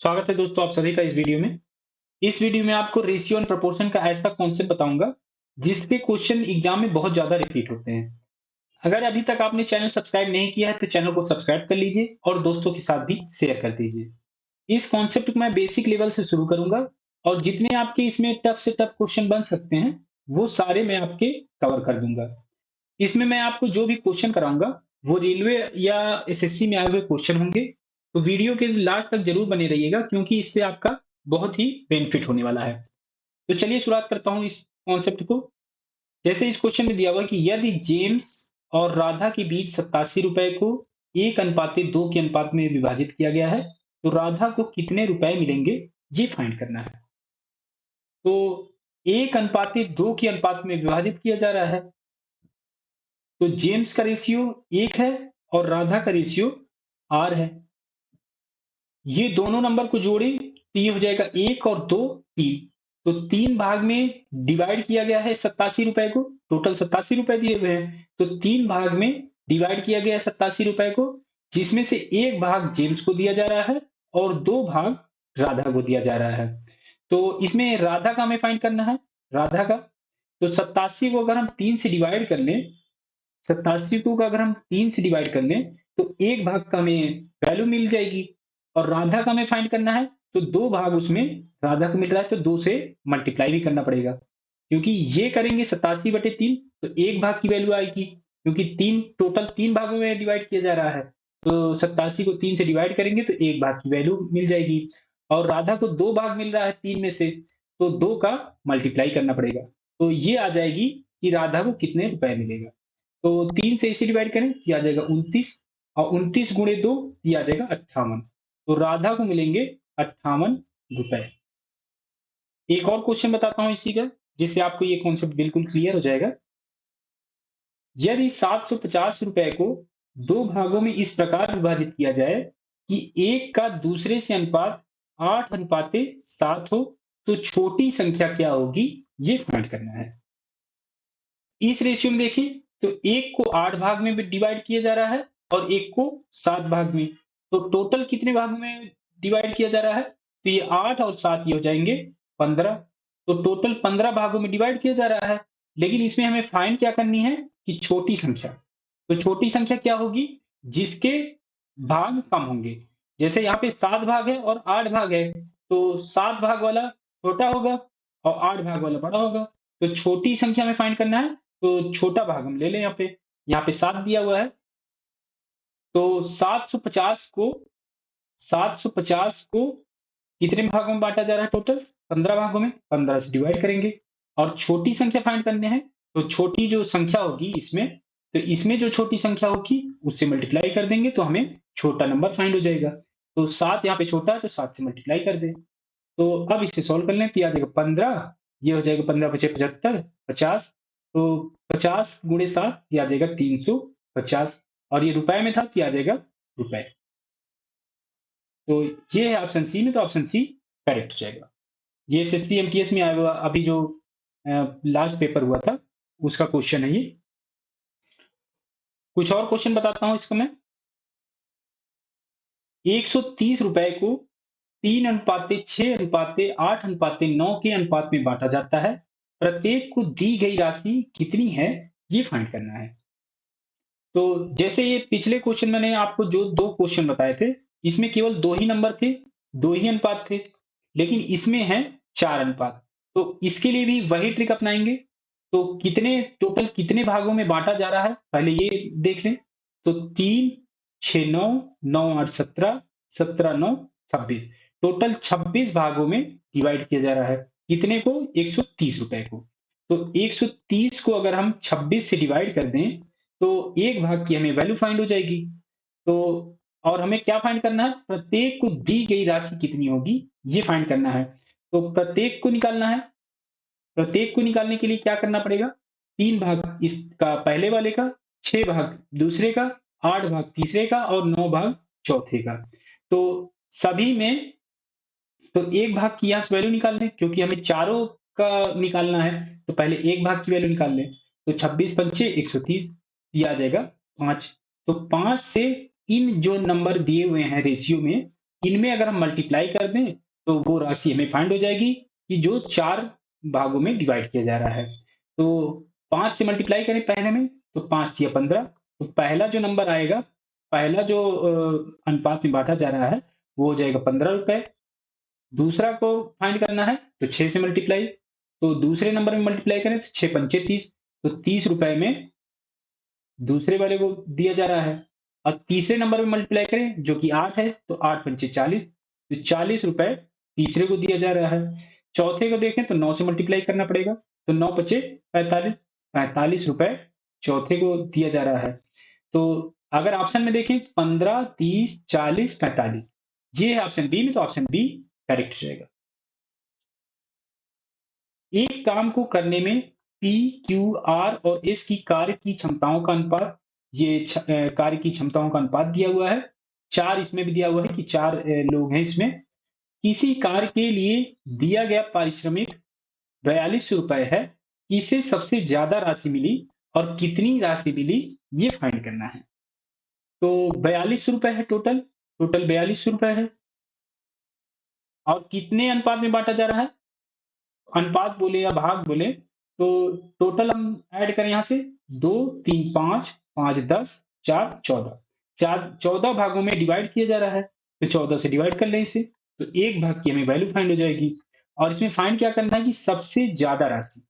स्वागत है दोस्तों आप सभी का इस वीडियो में। इस वीडियो में आपको रेशियो एंड प्रोपोर्शन का ऐसा कॉन्सेप्ट बताऊंगा जिसके क्वेश्चन एग्जाम में बहुत ज्यादा रिपीट होते हैं। अगर अभी तक आपने चैनल सब्सक्राइब नहीं किया है तो चैनल को सब्सक्राइब कर लीजिए और दोस्तों के साथ भी शेयर कर दीजिए। इस कॉन्सेप्ट को मैं बेसिक लेवल से शुरू करूंगा और जितने आपके इसमें टफ से टफ क्वेश्चन बन सकते हैं वो सारे मैं आपके कवर कर दूंगा। इसमें मैं आपको जो भी क्वेश्चन कराऊंगा वो रेलवे या एसएससी में आए हुए क्वेश्चन होंगे। तो वीडियो के लास्ट तक जरूर बने रहिएगा क्योंकि इससे आपका बहुत ही बेनिफिट होने वाला है। तो चलिए शुरुआत करता हूँ इस कॉन्सेप्ट को। जैसे इस क्वेश्चन में दिया हुआ है कि यदि जेम्स और राधा के बीच 87 रुपए को 1:2 के अनुपात में विभाजित किया गया है तो राधा को कितने रुपए मिलेंगे, ये फाइंड करना है। तो 1:2 के अनुपात में विभाजित किया जा रहा है तो जेम्स का रेशियो 1 है और राधा का रेशियो आर है। ये दोनों नंबर को जोड़ें तो ये हो जाएगा 1 और 2 3। तो 3 भाग में डिवाइड किया गया है 87 रुपए को। टोटल 87 रुपए दिए हुए हैं तो 3 भाग में डिवाइड किया गया है 87 रुपए को, जिसमें से 1 भाग जेम्स को दिया जा रहा है और 2 भाग राधा को दिया जा रहा है। तो इसमें राधा का हमें फाइंड करना है। राधा का तो 87 को अगर हम 3 से डिवाइड कर लें, 87 को अगर हम 3 से डिवाइड कर लें तो 1 भाग का हमें वैल्यू मिल जाएगी और राधा का हमें फाइंड करना है तो 2 भाग उसमें राधा को मिल रहा है तो 2 से मल्टीप्लाई भी करना पड़ेगा। क्योंकि ये करेंगे 87/3 तो 1 भाग की वैल्यू आएगी क्योंकि 3 टोटल 3 भागों में डिवाइड किया जा रहा है। तो 87 को 3 से डिवाइड करेंगे तो 1 भाग की वैल्यू मिल जाएगी और राधा को 2 भाग मिल रहा है 3 में से तो 2 का मल्टीप्लाई करना पड़ेगा। तो ये आ जाएगी कि राधा को कितने रुपए मिलेगा। तो 3 से इसे डिवाइड करें तो ये आ जाएगा 29 और 29 गुणे 2 ये आ जाएगा 58। तो राधा को मिलेंगे 58 रुपए। एक और क्वेश्चन बताता हूं इसी का जिससे आपको ये कॉन्सेप्ट बिल्कुल क्लियर हो जाएगा। यदि 750 रुपए को 2 भागों में इस प्रकार विभाजित किया जाए कि एक का दूसरे से अनुपात 8:7 हो तो छोटी संख्या क्या होगी, ये फाइंड करना है। इस रेशियो में देखिए तो एक को 8 भाग में डिवाइड किया जा रहा है और एक को 7 भाग में। तो टोटल कितने भागों में डिवाइड किया जा रहा है तो ये 8 और 7 ये हो जाएंगे 15। तो टोटल 15 भागों में डिवाइड किया जा रहा है। लेकिन इसमें हमें फाइंड क्या करनी है कि छोटी संख्या। तो छोटी संख्या क्या होगी जिसके भाग कम होंगे। जैसे यहाँ पे 7 भाग है और 8 भाग है तो 7 भाग वाला छोटा होगा और 8 भाग वाला बड़ा होगा। तो छोटी संख्या में फाइंड करना है तो छोटा भाग हम ले लें। यहाँ पे 7 दिया हुआ है तो 750 को कितने भागों में बांटा जा रहा है, टोटल 15 भागों में। 15 से डिवाइड करेंगे और छोटी संख्या फाइंड करने हैं तो छोटी जो संख्या होगी इसमें, तो इसमें जो छोटी संख्या होगी उससे मल्टीप्लाई कर देंगे तो हमें छोटा नंबर फाइंड हो जाएगा। तो 7 यहाँ पे छोटा है तो 7 से मल्टीप्लाई कर दें। तो अब इसे सॉल्व कर लें तो ये आ जाएगा 15, ये हो जाएगा 15 पचे 75 50। तो 50 गुणे 7 ये आ जाएगा 350 और ये रुपए में था तो ये आ जाएगा रुपए। तो ये है ऑप्शन सी में, तो ऑप्शन सी करेक्ट हो जाएगा। ये एसएससी एमटीएस में आया हुआ अभी जो लास्ट पेपर हुआ था उसका क्वेश्चन है ये। कुछ और क्वेश्चन बताता हूं इसको मैं। 130 रुपए को 3:6:8:9 के अनुपात में बांटा जाता है। प्रत्येक को दी गई राशि कितनी है, ये फाइंड करना है। तो जैसे ये पिछले क्वेश्चन मैंने आपको जो 2 क्वेश्चन बताए थे, इसमें केवल 2 ही नंबर थे, 2 ही अनुपात थे। लेकिन इसमें है 4 अनुपात। तो इसके लिए भी वही ट्रिक अपनाएंगे। तो टोटल कितने भागों में बांटा जा रहा है, पहले ये देख लें। तो 3, 6, 9, 9, 8, 17, 17, 9, 26। टोटल 26 भागों में डिवाइड किया जा रहा है। कितने को? 130 रुपए को। तो 130 को अगर हम 26 से डिवाइड कर दें तो 1 भाग की हमें वैल्यू फाइंड हो जाएगी। तो और हमें क्या फाइंड करना है? प्रत्येक को दी गई राशि कितनी होगी, ये फाइंड करना है। तो प्रत्येक को निकालना है। प्रत्येक को निकालने के लिए क्या करना पड़ेगा? 3 भाग इसका पहले वाले का, 6 भाग दूसरे का, 8 भाग तीसरे का और 9 भाग चौथे का। तो सभी में तो 1 भाग की यहाँ से वैल्यू निकाल लें क्योंकि हमें चारों का निकालना है। तो पहले 1 भाग की वैल्यू निकाल लें। तो 26 पंचे 130 ये आ जाएगा 5। तो 5 से इन जो नंबर दिए हुए हैं रेशियो में इनमें अगर हम मल्टीप्लाई कर दें तो वो राशि हमें फाइंड हो जाएगी कि जो 4 भागों में डिवाइड किया जा रहा है। तो 5 से मल्टीप्लाई करें पहले में तो 5 तिया 15, तो पहला जो नंबर आएगा, पहला जो अनुपात में बाँटा जा रहा है वो हो जाएगा ₹15। दूसरा को फाइंड करना है तो 6 से मल्टीप्लाई, तो दूसरे नंबर में मल्टीप्लाई करें तो 6 पंचे 30, तो ₹30 में दूसरे वाले को दिया जा रहा है। अब तीसरे नंबर में मल्टीप्लाई करें जो कि 8 है, तो 8 पंचे 40, तो ₹40 तीसरे को दिया जा रहा है। चौथे को देखें तो 9 से मल्टीप्लाई करना पड़ेगा, तो 9 पचे 45, ₹45 चौथे को दिया जा रहा है। तो अगर ऑप्शन में देखें 15, 30, 40, 45, ये है ऑप्शन बी में, तो ऑप्शन बी करेक्ट हो जाएगा। एक काम को करने में पी, क्यू, आर और एस की कार्य की क्षमताओं का अनुपात, कार्य की क्षमताओं का अनुपात दिया हुआ है। 4 इसमें भी दिया हुआ है कि 4 लोग हैं इसमें। किसी कार्य के लिए दिया गया पारिश्रमिक ₹42 है, किसे सबसे ज्यादा राशि मिली और कितनी राशि मिली, ये फाइंड करना है। तो ₹42 है टोटल, टोटल ₹42 है। और कितने अनुपात में बांटा जा रहा है, अनुपात बोले या भाग बोले, तो टोटल हम ऐड करें यहाँ से 2, 3, 5, 5, 10, 4, 14, 14 भागों में डिवाइड किया जा रहा है, तो 14 से डिवाइड कर लें इसे, तो एक भाग की हमें वैल्यू फाइंड हो जाएगी। और इसमें फाइंड क्या करना है कि सबसे ज्यादा राशि,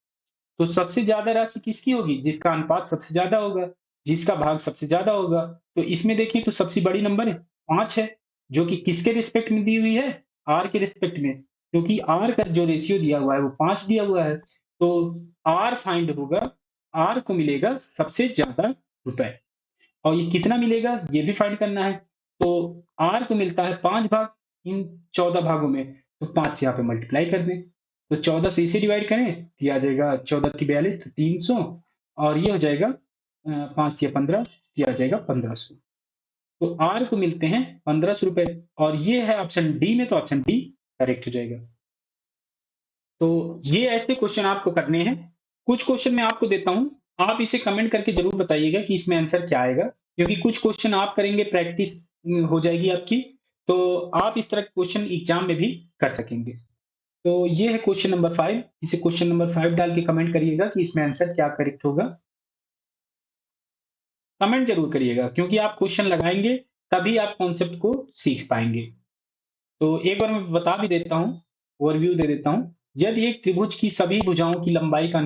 तो सबसे ज्यादा राशि किसकी होगी, जिसका अनुपात सबसे ज्यादा होगा, जिसका भाग सबसे ज्यादा होगा। तो इसमें देखें तो सबसे बड़ी नंबर है 5 है, जो कि किसके रिस्पेक्ट में दी हुई है, आर के रिस्पेक्ट में, क्योंकि आर का जो रेशियो दिया हुआ है वो 5 दिया हुआ है। तो आर फाइंड होगा, आर को मिलेगा सबसे ज्यादा रुपए, और ये कितना मिलेगा ये भी फाइंड करना है। तो आर को मिलता है 5 भाग इन 14 भागों में, तो 5 से यहाँ पे मल्टीप्लाई कर दें, तो 14 से इसे डिवाइड करें तो ये आ जाएगा 14 की 42, तो 300, और ये हो जाएगा 5 या 15, ये आ जाएगा 1500। तो आर को मिलते हैं ₹1500, और ये है ऑप्शन डी में, तो ऑप्शन डी करेक्ट हो जाएगा। तो ये ऐसे क्वेश्चन आपको करने हैं। कुछ क्वेश्चन मैं आपको देता हूँ, आप इसे कमेंट करके ज़रूर बताइएगा कि इसमें आंसर क्या आएगा, क्योंकि कुछ क्वेश्चन आप करेंगे प्रैक्टिस हो जाएगी आपकी, तो आप इस तरह के क्वेश्चन एग्ज़ाम में भी कर सकेंगे। तो ये है क्वेश्चन नंबर 5, इसे क्वेश्चन नंबर 5 डाल के कमेंट करिएगा कि इसमें आंसर क्या करेक्ट होगा। कमेंट ज़रूर करिएगा, क्योंकि आप क्वेश्चन लगाएँगे तभी आप कॉन्सेप्ट को सीख पाएँगे। तो एक बार मैं बता भी देता हूँ, ओवरव्यू दे देता हूँ। यदि एक त्रिभुज की सभी भुजाओं की लंबाई का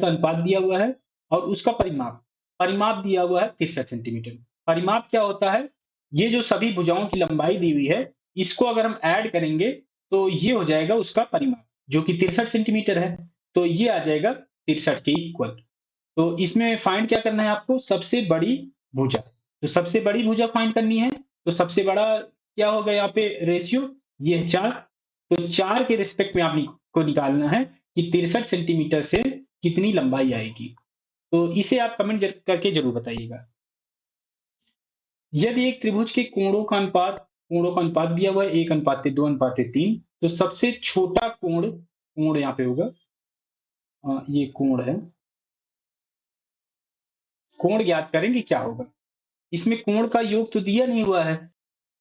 अनुपात दिया हुआ है और उसका परिमाप परिमाप दिया हुआ है 63 सेंटीमीटर। परिमाप क्या होता है? ये जो सभी भुजाओं की लंबाई दी हुई है, इसको अगर हम ऐड करेंगे तो ये हो जाएगा उसका परिमाप, जो कि 63 सेंटीमीटर है। तो ये आ जाएगा 63 के इक्वल। तो इसमें फाइंड क्या करना है आपको? सबसे बड़ी भुजा। तो सबसे बड़ी भुजा फाइंड करनी है, तो सबसे बड़ा क्या होगा यहाँ पे रेशियो? ये है 4। तो 4 के रिस्पेक्ट में आपको निकालना है कि 63 सेंटीमीटर से कितनी लंबाई आएगी। तो इसे आप कमेंट करके ज़रूर बताइएगा। यदि एक त्रिभुज के कोणों का अनुपात दिया हुआ है 1:2:3, तो सबसे छोटा कोण कोण यहाँ पे होगा, ये कोण है। कोण ज्ञात करेंगे क्या होगा? इसमें कोण का योग तो दिया नहीं हुआ है,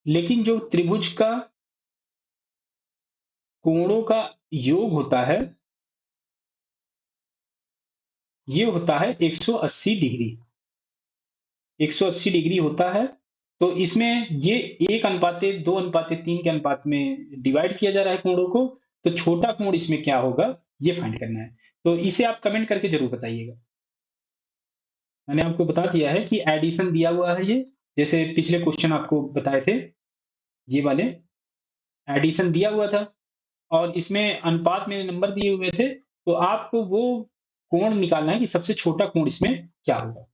लेकिन जो त्रिभुज का कोणों का योग होता है, ये होता है 180 डिग्री। 180 डिग्री होता है। तो इसमें ये 1:2:3 के अनुपात में डिवाइड किया जा रहा है कोणों को, तो छोटा कोण इसमें क्या होगा, ये फाइंड करना है। तो इसे आप कमेंट करके ज़रूर बताइएगा। मैंने आपको बता दिया है कि एडिशन दिया हुआ है ये, जैसे पिछले क्वेश्चन आपको बताए थे, ये वाले एडिशन दिया हुआ था। और इसमें अनुपात में नंबर दिए हुए थे, तो आपको वो कोण निकालना है कि सबसे छोटा कोण इसमें क्या होगा।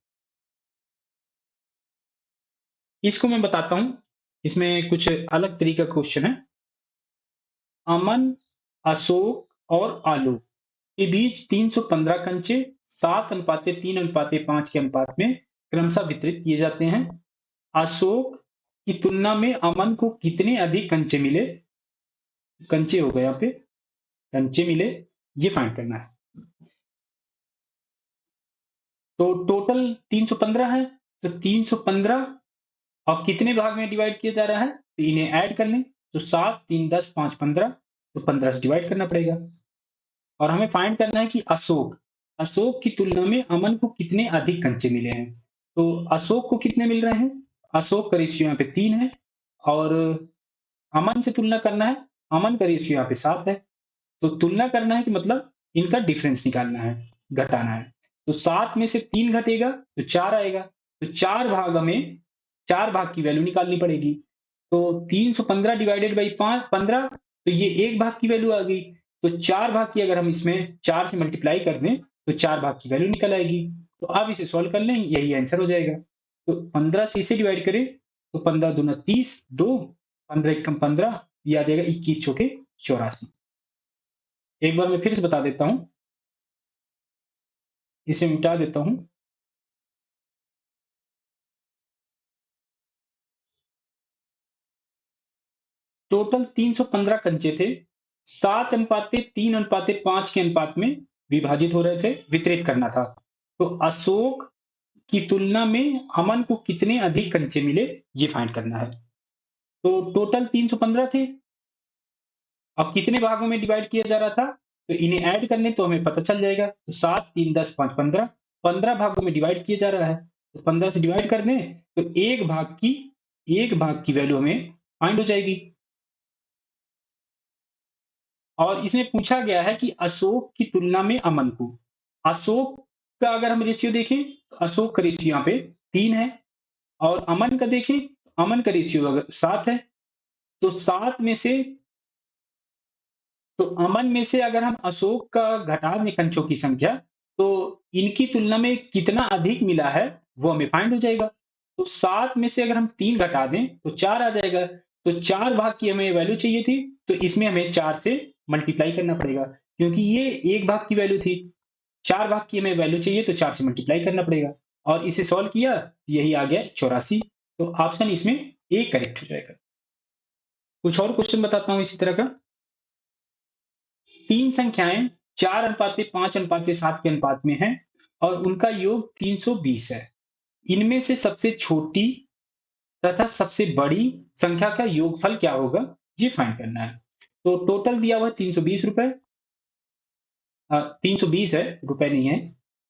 इसको मैं बताता हूँ, इसमें कुछ अलग तरीका का क्वेश्चन है। अमन, अशोक और आलोक के बीच 315 कंचे 7:3:5 के अनुपात में क्रमशः वितरित किए जाते हैं। अशोक की तुलना में अमन को कितने अधिक कंचे मिले, कंचे हो गए यहाँ पे, कंचे मिले, ये फाइंड करना है। तो टोटल 315 है, तो 315 और कितने भाग में डिवाइड किया जा रहा है? तो इन्हें ऐड कर लें, तो 7, 3, 10, 5, 15, तो 15 से डिवाइड करना पड़ेगा। और हमें फाइंड करना है कि अशोक, अशोक की तुलना में अमन को कितने अधिक कंचे मिले हैं। तो अशोक को कितने मिल रहे हैं? अशोक का रेशियो यहाँ पे 3 है और अमन से तुलना करना है, अमन का रेशियो यहाँ पे 7 है। तो तुलना करना है कि मतलब इनका डिफरेंस निकालना है, घटाना है। तो 7 में से 3 घटेगा तो 4 आएगा। तो 4 भाग हमें 4 भाग की वैल्यू निकालनी पड़ेगी। तो 315 डिवाइडेड बाई 15, तो ये 1 भाग की वैल्यू आ गई। तो 4 भाग की अगर हम इसमें 4 से मल्टीप्लाई कर दें तो 4 भाग की वैल्यू निकल आएगी। तो अब इसे सॉल्व कर लें, यही आंसर हो जाएगा। तो 15 से इसे डिवाइड करें तो 15 दूना 30, 2, 15 एकम 15, ये आ जाएगा 21 चौके 84। एक बार मैं फिर से बता देता हूँ, इसे मिटा देता हूँ। टोटल 315 कंचे थे, 7:3:5 के अनुपात में विभाजित हो रहे थे, वितरित करना था। तो अशोक की तुलना में अमन को कितने अधिक कंचे मिले, ये फाइंड करना है। तो टोटल 315 थे। अब कितने भागों में डिवाइड किया जा रहा था, तो इन्हें ऐड कर लें तो हमें पता चल जाएगा। तो 7, 3, 10, 5, 15, 15 भागों में डिवाइड किया जा रहा है। तो 15 से डिवाइड कर दें तो एक भाग की वैल्यू हमें फाइंड हो जाएगी। और इसमें पूछा गया है कि अशोक की तुलना में अमन को। अशोक का अगर हम रेशियो देखें तो अशोक का रेशियो यहाँ पे 3 है और अमन का देखें, अमन का रेशियो अगर 7 है। तो 7 में से, तो अमन में से अगर हम अशोक का घटा दें कंचों की संख्या, तो इनकी तुलना में कितना अधिक मिला है वो हमें फाइंड हो जाएगा। तो 7 में से अगर हम 3 घटा दें तो 4 आ जाएगा। तो 4 भाग की हमें वैल्यू चाहिए थी, तो इसमें हमें 4 से मल्टीप्लाई करना पड़ेगा क्योंकि ये 1 भाग की वैल्यू थी। 4 भाग की हमें वैल्यू चाहिए तो 4 से मल्टीप्लाई करना पड़ेगा और इसे सॉल्व किया, यही आ गया 84। तो ऑप्शन इसमें ए करेक्ट हो जाएगा। कुछ और क्वेश्चन बताता हूँ इसी तरह का। 3 संख्याएं 4:5:7 के अनुपात में हैं और उनका योग 320 है। इनमें से सबसे छोटी तथा सबसे बड़ी संख्या का योगफल क्या होगा, ये फाइंड करना है। तो टोटल दिया हुआ है 320 रुपए, 320 है, रुपए नहीं है,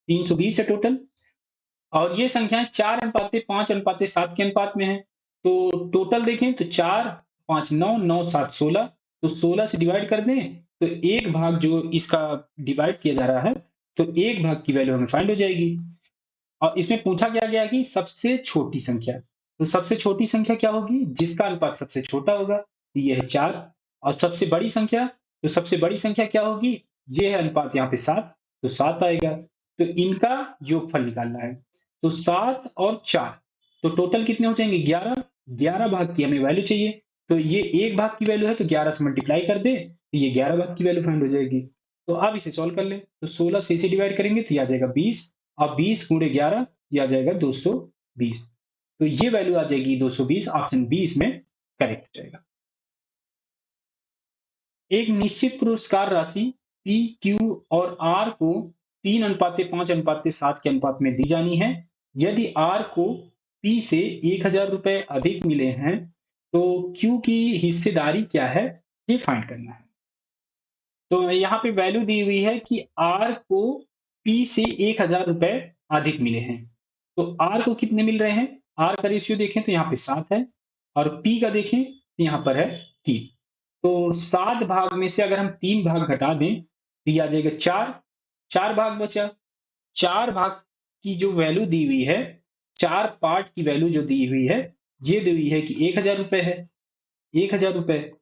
320 है टोटल। और ये संख्याएं 4:5:7 के अनुपात में है। तो टोटल देखें तो 4, 5, 9, 9, 7, 16, तो 16 से डिवाइड कर दें तो एक भाग जो इसका डिवाइड किया जा रहा है, तो एक भाग की वैल्यू हमें फाइंड हो जाएगी। और इसमें पूछा गया कि सबसे छोटी संख्या, तो सबसे छोटी संख्या क्या होगी, जिसका अनुपात सबसे छोटा होगा, तो ये है 4। और सबसे बड़ी संख्या, तो सबसे बड़ी संख्या क्या होगी, ये है अनुपात यहाँ पे 7, तो 7 आएगा। तो इनका योगफल निकालना है। तो 7 और 4, तो टोटल कितने हो जाएंगे, 11। 11 भाग की हमें वैल्यू चाहिए, तो ये एक भाग की वैल्यू है तो 11 से मल्टीप्लाई कर दे तो ये 11 भाग की वैल्यू फाइंड हो जाएगी। तो अब इसे सॉल्व कर ले, तो 16 से इसे डिवाइड करेंगे तो ये आ जाएगा 20। अब 20 गुणे 11, ये आ जाएगा 220। तो ये वैल्यू आ जाएगी 220, ऑप्शन बी इसमें करेक्ट हो जाएगा। एक निश्चित पुरस्कार राशि पी, क्यू और आर को 3:5:7 के अनुपात में दी जानी है। यदि आर को पी से 1000 रुपए अधिक मिले हैं तो क्यू की हिस्सेदारी क्या है, ये फाइंड करना है। तो यहाँ पे वैल्यू दी हुई है कि आर को पी से 1000 रुपए अधिक मिले हैं। तो आर को कितने मिल रहे हैं, आर का रेशियो देखें तो यहाँ पे 7 है और पी का देखें तो यहाँ पर है 3। तो 7 भाग में से अगर हम 3 भाग घटा दें तो ये आ जाएगा 4, 4 भाग बचा। 4 भाग की जो वैल्यू दी हुई है, 4 पार्ट की वैल्यू जो दी हुई है, ये दी हुई है कि 1000 रुपए है। 1000 रुपए,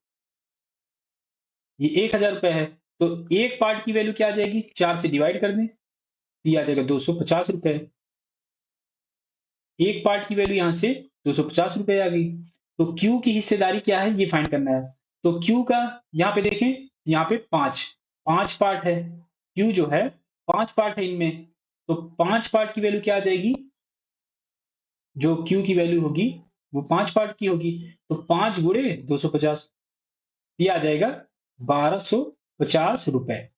ये 1000 रुपए है। तो एक पार्ट की वैल्यू क्या आ जाएगी, 4 से डिवाइड कर दें, ये आ जाएगा 250 रुपए। एक पार्ट की वैल्यू यहाँ से 250 रुपए आ गई। तो क्यू की हिस्सेदारी क्या है, ये फाइंड करना है। तो क्यू का यहाँ पे देखें, यहाँ पे 5 पार्ट है। क्यू जो है 5 पार्ट है इनमें, तो 5 पार्ट की वैल्यू क्या आ जाएगी, जो क्यू की वैल्यू होगी वो 5 पार्ट की होगी। तो 5 गुणे 250, ये आ जाएगा 1250 रुपए।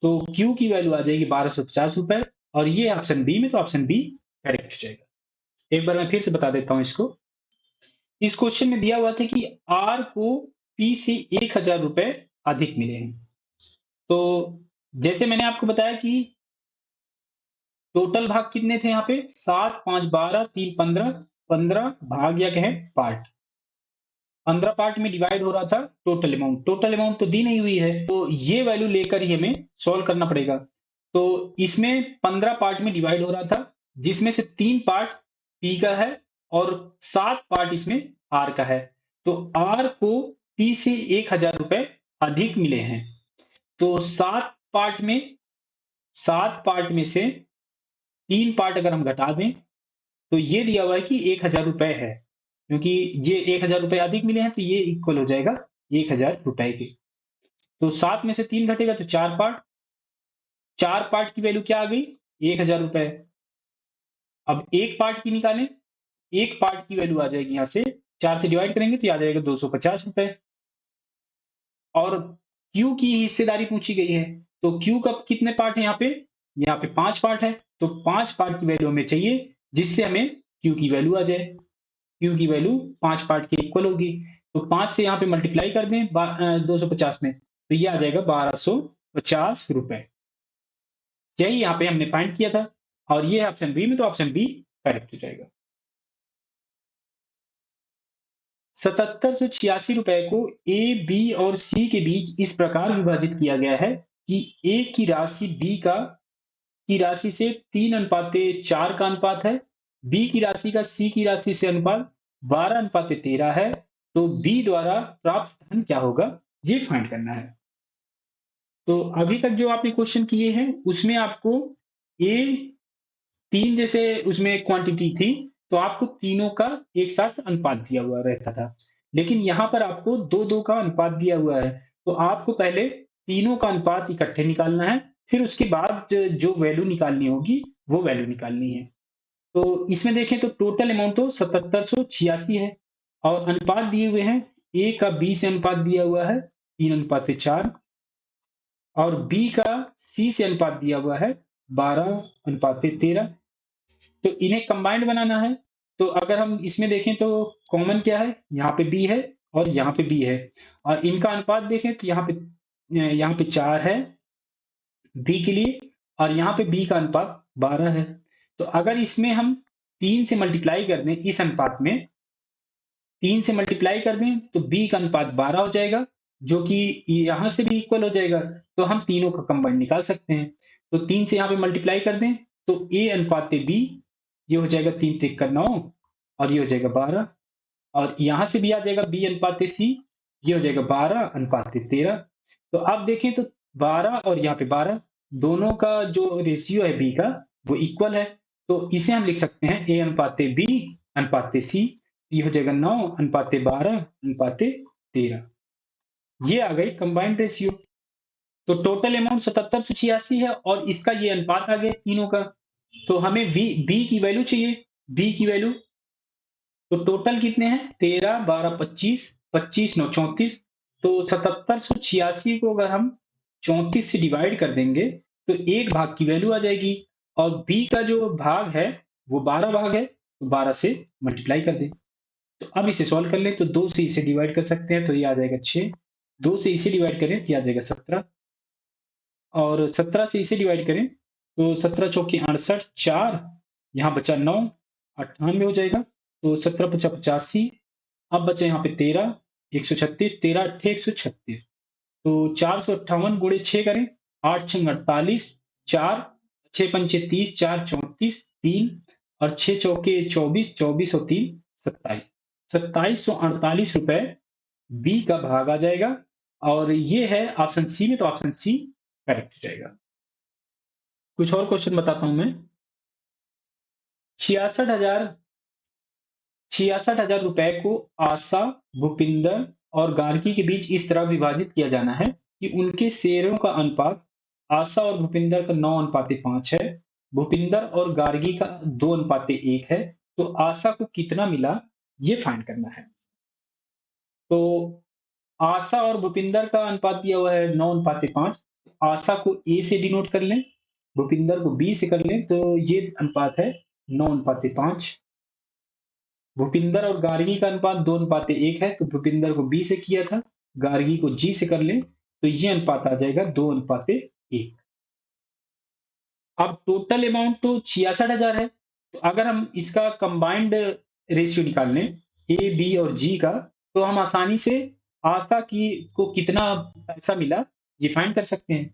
तो क्यू की वैल्यू आ जाएगी 1250 रुपए और ये ऑप्शन बी में, तो ऑप्शन बी करेक्ट हो जाएगा। एक बार मैं फिर से बता देता हूं इसको। इस क्वेश्चन में दिया हुआ था कि आर को पी से 1000 रुपए अधिक मिले हैं। तो जैसे मैंने आपको बताया कि टोटल भाग कितने थे यहाँ पे 7, 5, 12, 3, 15, 15 भाग या कहें पार्ट, 15 पार्ट में डिवाइड हो रहा था टोटल अमाउंट। टोटल अमाउंट तो दी नहीं हुई है, तो ये वैल्यू लेकर ही हमें सॉल्व करना पड़ेगा। तो इसमें 15 पार्ट में डिवाइड हो रहा था, जिसमें से 3 पार्ट पी का है और 7 पार्ट इसमें आर का है। तो आर को पी से 1000 रुपए अधिक मिले हैं। तो 7 पार्ट में से 3 पार्ट अगर हम घटा दें, तो ये दिया हुआ है कि 1000 रुपए है, क्योंकि ये 1000 रुपए अधिक मिले हैं, तो ये इक्वल हो जाएगा 1000 रुपए के। तो 7 में से 3 घटेगा तो 4 पार्ट, 4 पार्ट की वैल्यू क्या आ गई 1000 रुपए। अब एक पार्ट की निकालें, एक पार्ट की वैल्यू आ जाएगी यहाँ से 4 से डिवाइड करेंगे तो ये आ जाएगा 250 रुपए। और क्यू की हिस्सेदारी पूछी गई है, तो क्यू का कितने पार्ट है यहाँ पे 5 पार्ट है, तो 5 पार्ट की वैल्यू हमें चाहिए, जिससे हमें क्यू की वैल्यू आ जाए। क्यू की वैल्यू 5 पार्ट के इक्वल होगी, तो 5 से यहाँ पे मल्टीप्लाई कर दें 250 में, तो ये आ जाएगा 1250 रुपए। यही यहाँ पे हमने फाइंड किया था, और ये है ऑप्शन बी में, तो ऑप्शन बी करेक्ट हो जाएगा। 7786 रुपए को ए, बी और सी के बीच इस प्रकार विभाजित किया गया है कि ए की राशि की राशि से 3:4 का अनुपात है, बी की राशि का सी की राशि से अनुपात 12:13 है, तो बी द्वारा प्राप्त धन क्या होगा, ये फाइंड करना है। तो अभी तक जो आपने क्वेश्चन किए हैं उसमें आपको ए 3 जैसे उसमें क्वांटिटी थी, तो आपको तीनों का एक साथ अनुपात दिया हुआ रहता था। लेकिन यहाँ पर आपको 2-2 का अनुपात दिया हुआ है, तो आपको पहले तीनों का अनुपात इकट्ठे निकालना है, फिर उसके बाद जो वैल्यू निकालनी होगी, वो वैल्यू निकालनी है। तो इसमें देखें तो टोटल अमाउंट तो 7786 है, और अनुपात दिए हुए हैं, ए का बी से अनुपात दिया हुआ है 3:4, और बी का सी से अनुपात दिया हुआ है 12:13। तो इन्हें कंबाइंड बनाना है। तो अगर हम इसमें देखें तो कॉमन क्या है, यहाँ पे बी है और यहाँ पे बी है, और इनका अनुपात देखें तो यहाँ पे 4 है बी के लिए, और यहाँ पे बी का अनुपात 12 है। तो अगर इसमें हम 3 से मल्टीप्लाई कर दें, इस अनुपात में 3 से मल्टीप्लाई कर दें तो बी का अनुपात 12 हो जाएगा, जो कि यहाँ से भी इक्वल हो जाएगा, तो हम तीनों का कंबाइंड निकाल सकते हैं। तो 3 से यहाँ पे मल्टीप्लाई कर दें तो ए अनुपात बी, ये हो जाएगा 3 त्रिक का 9, और ये हो जाएगा 12, और यहाँ से भी आ जाएगा बी अनुपात सी, ये हो जाएगा 12:13। तो अब देखें तो 12 और यहाँ पे 12, दोनों का जो रेशियो है बी का, वो इक्वल है। तो इसे हम लिख सकते हैं ए अनुपात बी अनुपात सी, ये हो जाएगा 9:12:13। ये आ गई कंबाइंड रेशियो। तो टोटल अमाउंट 7786 है, और इसका ये अनुपात आ गया तीनों का। तो हमें बी की वैल्यू चाहिए, बी की वैल्यू, तो टोटल कितने हैं 13, 12, 25, 25, 9, 34। तो 7786 को अगर हम 34 से डिवाइड कर देंगे तो एक भाग की वैल्यू आ जाएगी, और बी का जो भाग है वो 12 भाग है, तो 12 से मल्टीप्लाई कर दें। तो अब इसे सॉल्व कर लें, तो 2 से इसे डिवाइड कर सकते हैं तो ये आ जाएगा 6, 2 से इसे डिवाइड करें तो ये आ जाएगा 17, और 17 से इसे डिवाइड करें तो 17 चौके 68, 4 यहाँ बचा 9, 98 हो जाएगा। तो 17 पचा 85, अब बचे यहाँ पे 13, 136, 13 अट्ठे 136। तो 458 गुणे 6 करें, 8 छंग 48, 4 6 पंचे 30, 4 34, 3 और 6 चौके 24, 24 और 3 27, 2748 रुपए बी का भाग आ जाएगा, और ये है ऑप्शन सी में, तो ऑप्शन सी करेक्ट हो जाएगा। कुछ और क्वेश्चन बताता हूं मैं। 66,000 66,000 रुपए को आशा, भूपिंदर और गार्गी के बीच इस तरह विभाजित किया जाना है कि उनके शेयरों का अनुपात आशा और भूपिंदर का 9:5 है, भूपिंदर और गार्गी का 2:1 है। तो आशा को कितना मिला, ये फाइंड करना है। तो आशा और भूपिंदर का अनुपात दिया हुआ है 9:5। आशा को ए से डिनोट कर लें, भूपिंदर को बी से कर लें, तो ये अनुपात है 9:5। भूपिंदर और गार्गी का अनुपात 2:1 है, तो भूपिंदर को बी से किया था, गार्गी को जी से कर लें तो ये अनुपात आ जाएगा 2:1। अब टोटल अमाउंट तो 66,000 है, तो अगर हम इसका कंबाइंड रेशियो निकाल लें ए, बी और जी का, तो हम आसानी से आशा की को कितना पैसा मिला ये फाइंड कर सकते हैं।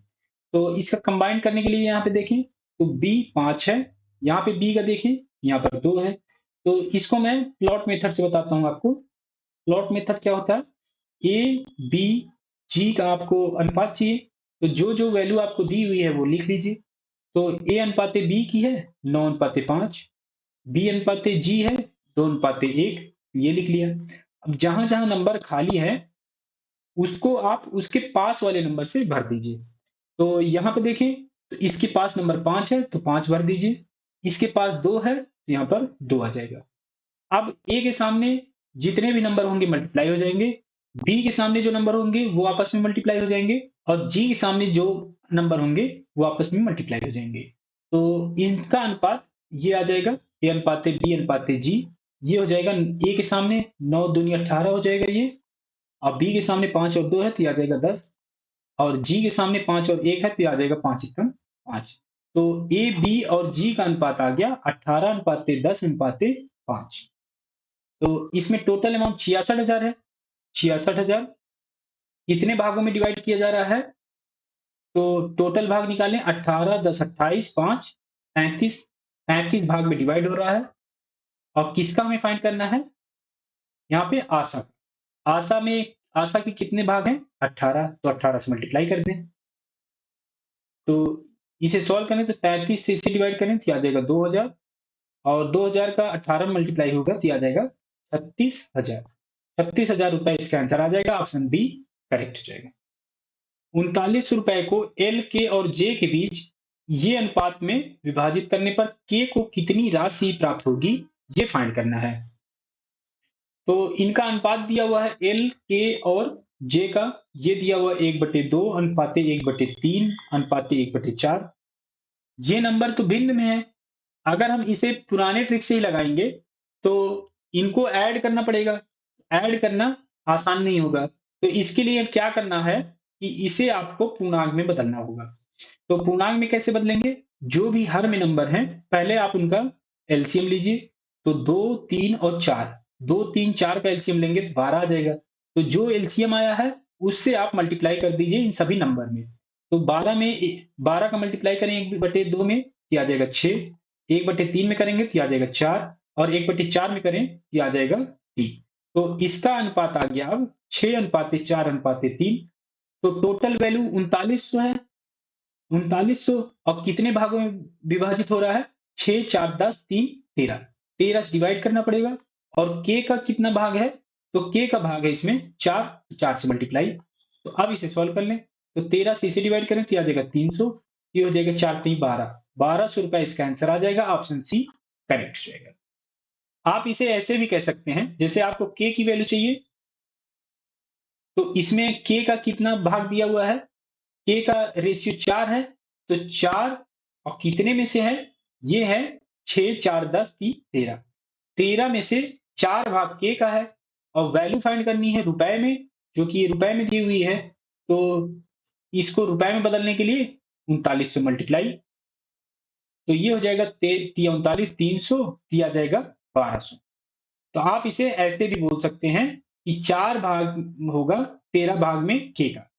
तो इसका कंबाइन करने के लिए यहाँ पे देखें तो बी 5 है, यहाँ पे बी का देखें यहाँ पर 2 है। तो इसको मैं प्लॉट मेथड से बताता हूँ आपको। प्लॉट मेथड क्या होता है, ए, बी, जी का आपको अनुपात चाहिए, तो जो वैल्यू आपको दी हुई है वो लिख लीजिए। तो ए अनुपाते बी की है 9:5, बी अनुपाते जी है 2:1, ये लिख लिया। अब जहां जहां नंबर खाली है उसको आप उसके पास वाले नंबर से भर दीजिए। तो यहाँ पे देखें तो इसके पास नंबर 5 है तो 5 भर दीजिए, इसके पास 2 है तो यहाँ पर 2 आ जाएगा। अब ए के सामने जितने भी नंबर होंगे मल्टीप्लाई हो जाएंगे, बी के सामने जो नंबर होंगे वो आपस में मल्टीप्लाई हो जाएंगे, और जी के सामने जो नंबर होंगे वो आपस में मल्टीप्लाई हो जाएंगे। तो इनका अनुपात ये आ जाएगा ए अनुपाते बी अनुपाते जी। ये हो जाएगा ए के सामने 9 दूनी 18 हो जाएगा ये, और बी के सामने 5 और 2 है तो ये आ जाएगा 10, और जी के सामने 5 और 1 है तो ये आ जाएगा 5 × 5। तो ए, बी और जी का अनुपात आ गया 18:10:5। तो इसमें टोटल अमाउंट 66,000 है। 66,000 कितने भागों में डिवाइड किया जा रहा है, तो टोटल भाग निकालें 18, 10, 28, 5, 35, 35 भाग में डिवाइड हो रहा है। और किसका हमें फाइंड करना है, यहाँ पे आशा। आशा में आशा के कितने भाग हैं 18, तो 18 से मल्टीप्लाई कर दें। तो इसे सॉल्व करें तो 33 से इसे डिवाइड करें तो आ जाएगा 2000, और 2000 का 18 मल्टीप्लाई होगा तो आ जाएगा 36,000। 36,000 रुपए इसका आंसर आ जाएगा, ऑप्शन बी करेक्ट हो जाएगा। 39 रुपए को एल, के और जे के बीच ये अनुपात में विभाजित करने पर के को कितनी राशि प्राप्त होगी ये फाइंड करना है। तो इनका अनुपात दिया हुआ है एल, के और जे का, ये दिया हुआ 1/2 अनुपाते 1/3 अनुपाते 1/4। ये नंबर तो भिन्न में है, अगर हम इसे पुराने ट्रिक से ही लगाएंगे तो इनको ऐड करना पड़ेगा, ऐड करना आसान नहीं होगा। तो इसके लिए क्या करना है कि इसे आपको पूर्णांक में बदलना होगा। तो पूर्णांक में कैसे बदलेंगे, जो भी हर में नंबर हैं पहले आप उनका एलसीएम लीजिए। तो 2, 3 और 4, 2, 3, 4 का एलसीएम लेंगे तो 12 आ जाएगा। तो जो एलसीएम आया है उससे आप मल्टीप्लाई कर दीजिए इन सभी नंबर में। तो 12 का मल्टीप्लाई करें 1/2 में तो आ जाएगा 6, 1/3 में करेंगे तो आ जाएगा 4, और 1/4 में करें तो आ जाएगा 3। तो इसका अनुपात आ गया अब 6:4:3। तो टोटल वैल्यू 3900 है। 3900 और कितने भागों में विभाजित हो रहा है, 6, 4, 10, 3, 13। 13 से डिवाइड करना पड़ेगा, और के का कितना भाग है, तो के का भाग है इसमें 4, 4 से मल्टीप्लाई। तो अब इसे सॉल्व कर लें, तो 13 से इसे डिवाइड करें तो आ जाएगा 300, ये हो जाएगा 4, 3, 12, 1200 रुपए इसका आंसर आ जाएगा, ऑप्शन सी करेक्ट हो जाएगा। आप इसे ऐसे भी कह सकते हैं, जैसे आपको के की वैल्यू चाहिए तो इसमें के का कितना भाग दिया हुआ है, के का रेशियो 4 है, तो 4 और कितने में से है, ये है 6, 4, 10, 3, 13। 13 में से 4 भाग के का है, और वैल्यू फाइंड करनी है रुपए में, जो कि ये रुपए में दी हुई है। तो इसको रुपए में बदलने के लिए 39 से मल्टीप्लाई, तो ये हो जाएगा 39, 300, आ जाएगा 1200। तो आप इसे ऐसे भी बोल सकते हैं कि 4 भाग होगा 13 भाग में के का,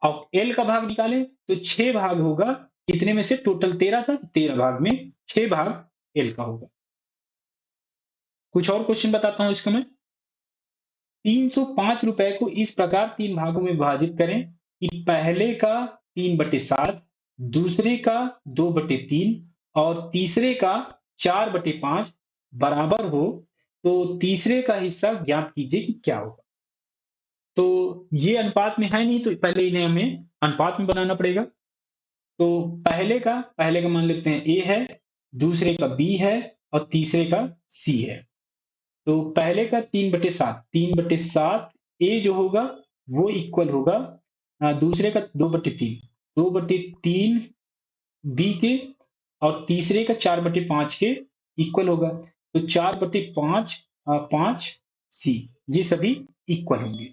और एल का भाग निकालें तो 6 भाग होगा, कितने में से, टोटल 13 था, 13 भाग में 6 भाग एल का होगा। कुछ और क्वेश्चन बताता हूं इसका मैं। 305 रुपए को इस प्रकार 3 भागों में विभाजित करें कि पहले का 3/7, दूसरे का 2/3 और तीसरे का 4/5 बराबर हो, तो तीसरे का हिस्सा ज्ञात कीजिए कि क्या होगा। तो ये अनुपात में है नहीं, तो पहले इन्हें हमें अनुपात में बनाना पड़ेगा। तो पहले का मान लेते हैं ए है, दूसरे का बी है, और तीसरे का सी है। तो पहले का 3/7, 3/7 ए जो होगा वो इक्वल होगा दूसरे का 2/3, 2/3 बी के, और तीसरे का 4/5 के इक्वल होगा। तो 4/5 5 सी, ये सभी इक्वल होंगे।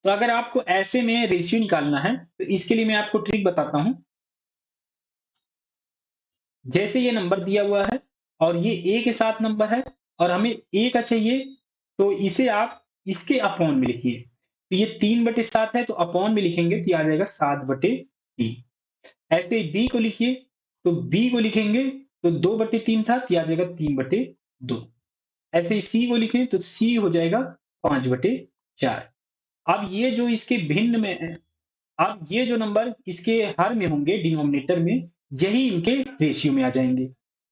तो अगर आपको ऐसे में रेशियो निकालना है तो इसके लिए मैं आपको ट्रिक बताता हूं। जैसे ये नंबर दिया हुआ है और ये ए के साथ नंबर है और हमें ए का चाहिए, तो इसे आप इसके अपॉन में लिखिए। तो ये 3/7 है तो अपॉन में लिखेंगे तो ये आ जाएगा 7/3। ऐसे ही बी को लिखिए, तो बी को लिखेंगे तो 2/3 था तो ये आ जाएगा 3/2। ऐसे ही सी को लिखें तो सी हो जाएगा 5/4। अब ये जो इसके भिन्न में है, अब ये जो नंबर इसके हर में होंगे डिनोमिनेटर में, यही इनके रेशियो में आ जाएंगे।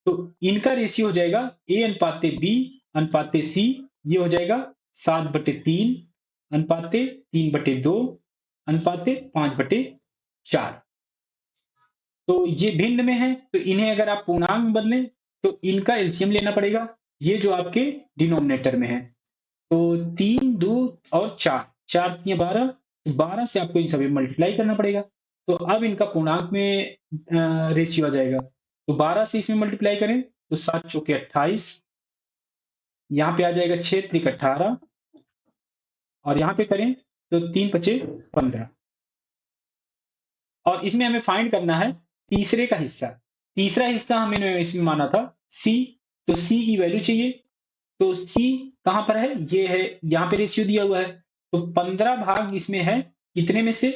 तो इनका रेशियो हो जाएगा ए अनुपाते बी अनुपाते सी, ये हो जाएगा 7/3 अनुपाते 3/2 अनुपाते 5/4। तो ये भिन्न में है तो इन्हें अगर आप पूर्णांक में बदलें तो इनका एलसीएम लेना पड़ेगा, ये जो आपके डिनोमिनेटर में है। तो 3, 2 और 4, 4 तियां 12, 12 से आपको इन सभी मल्टीप्लाई करना पड़ेगा। तो अब इनका पूर्णांक में रेशियो आ जाएगा। तो 12 से इसमें मल्टीप्लाई करें तो 7 चौके 28, यहाँ पे आ जाएगा 6 त्रिक 18 और यहाँ पे करें तो 3 पचे 15। और इसमें हमें फाइंड करना है तीसरे का हिस्सा। तीसरा हिस्सा हमने इसमें माना था सी, तो सी की वैल्यू चाहिए। तो सी कहां पर है? ये है, यहां पे रेशियो दिया हुआ है। तो 15 भाग इसमें है कितने में से?